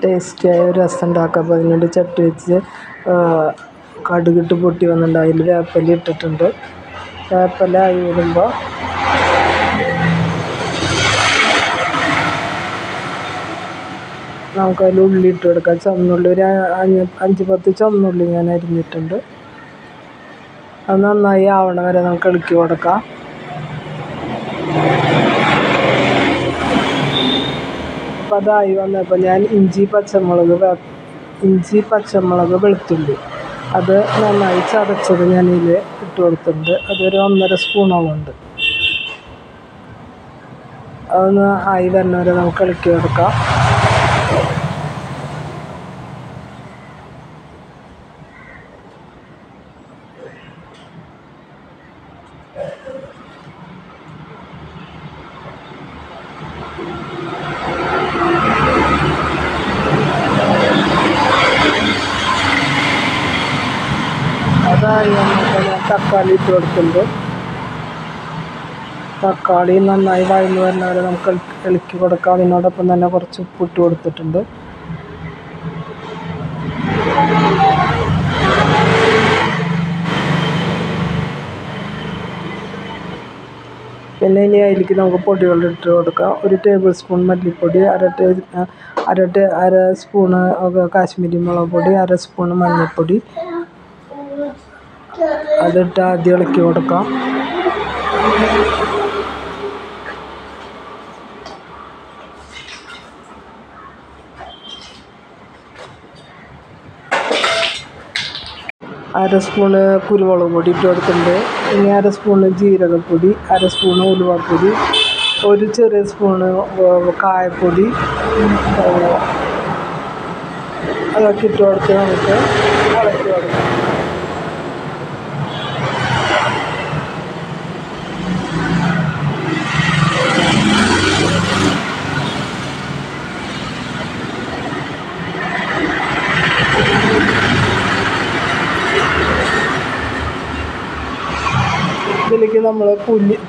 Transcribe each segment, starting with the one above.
ടേസ്റ്റിയായ ഒരു രസം ഉണ്ടാക്കുക. അപ്പോൾ അതിനുവേണ്ടി ചട്ടി വെച്ച് കടുകിട്ട് പൊട്ടി വന്നിട്ടുണ്ട്. അതിൽ വേപ്പില ഇട്ടിട്ടുണ്ട്. വേപ്പില ആയി വരുമ്പോൾ നമുക്കതിൽ ഉള്ളി ഇട്ട് കൊടുക്കാം. ചുവന്നുള്ളി ഒരു 5-10 ചുവന്നുള്ളി ഞാൻ അരിഞ്ഞിട്ടുണ്ട്. അത് നന്നായി ആവണ വരെ നമുക്ക് ഇളക്കി കൊടുക്കാം. അപ്പോൾ അതായി വന്നപ്പോൾ ഞാൻ ഇഞ്ചി പച്ചമുളക് വെളുത്തുള്ളി അത് നന്നായി ചതച്ചത് ഞാനിതിൽ ഇട്ട് കൊടുത്തിട്ടുണ്ട്. അതൊരു 1.5 സ്പൂണോളം ഉണ്ട്. അതൊന്ന് ആയി വരുന്നവരെ നമുക്ക് ഇളക്കി കൊടുക്കാം. അതായി വന്നപ്പോൾ ഞാൻ തക്കാളി ഇട്ട് കൊടുക്കുന്നുണ്ട്. തക്കാളി നന്നായി വഴന്ന് വരുന്നവരെ നമുക്ക് ഇളക്കി കൊടുക്കാം. അതിനോടൊപ്പം തന്നെ കുറച്ച് ഉപ്പിട്ട് കൊടുത്തിട്ടുണ്ട്. പിന്നെ ഇനി അതിലേക്ക് നമുക്ക് പൊടികൾ ഇട്ട് കൊടുക്കാം. 1 ടേബിൾ സ്പൂൺ മല്ലിപ്പൊടി, അര സ്പൂണ് കാശ്മീരി മുളക് പൊടി, 1 സ്പൂണ് മഞ്ഞൾപ്പൊടി. അതിട്ട് ആദ്യം ഇളക്കി കൊടുക്കാം. അര സ്പൂണ് കുരുമുളക് പൊടി ഇട്ട് കൊടുത്തിട്ടുണ്ട്. ഇനി 1 സ്പൂണ് ജീരകപ്പൊടി, 1 സ്പൂണ് ഉലുവപ്പൊടി, 1 ചെറിയ സ്പൂണ് കായപ്പൊടി അതൊക്കെ ഇട്ട് കൊടുത്ത് നമുക്ക് ഇളക്കി കൊടുക്കാം. ഇതിലേക്ക് നമ്മൾ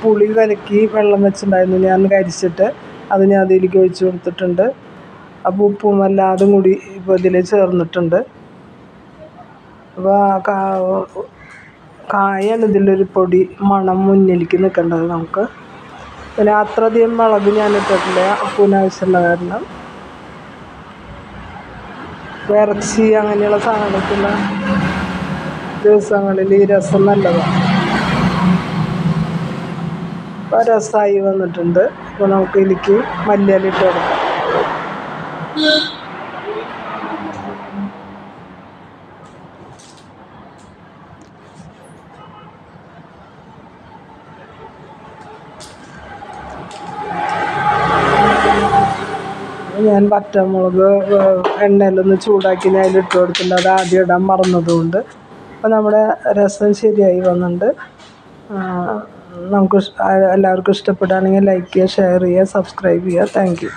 പുളി കലക്കി വെള്ളം വെച്ചിട്ടുണ്ടായിരുന്നു. ഞാൻ കരിച്ചിട്ട് അത് ഞാൻ അതിലേക്ക് ഒഴിച്ച് കൊടുത്തിട്ടുണ്ട്. അപ്പോൾ ഉപ്പും എല്ലാതും കൂടി ഇപ്പോൾ ഇതിൽ ചേർന്നിട്ടുണ്ട്. അപ്പോൾ കായാണ് ഇതിലൊരു പൊടി മണം മുന്നിലേക്ക് നിൽക്കേണ്ടത് നമുക്ക്. പിന്നെ അത്രയധികം മുളക് ഞാൻ ഇട്ടിട്ടില്ല, ഉപ്പിന് ആവശ്യമുള്ള കാരണം. ഇറച്ചി അങ്ങനെയുള്ള സാധനങ്ങൾക്കുള്ള ദിവസങ്ങളിൽ ഈ രസം നല്ലതാണ്. അപ്പോൾ രസമായി വന്നിട്ടുണ്ട്. അപ്പോൾ നമുക്ക് ഇതിലേക്ക് മല്ലിയില ഇട്ട് കൊടുക്കാം. ഞാൻ വറ്റൽമുളക് എണ്ണയിലൊന്ന് ചൂടാക്കി ഞാൻ അതിലിട്ട് കൊടുത്തിട്ടുണ്ട്. അത് ആദ്യം ഇടാൻ മറന്നതുകൊണ്ട്. അപ്പോൾ നമ്മുടെ രസം ശരിയായി വന്നിട്ടുണ്ട്. നമുക്ക് എല്ലാവർക്കും ഇഷ്ടപ്പെടുകയാണെങ്കിൽ ലൈക്ക് ചെയ്യുക, ഷെയർ ചെയ്യുക, സബ്സ്ക്രൈബ് ചെയ്യുക. Thank you.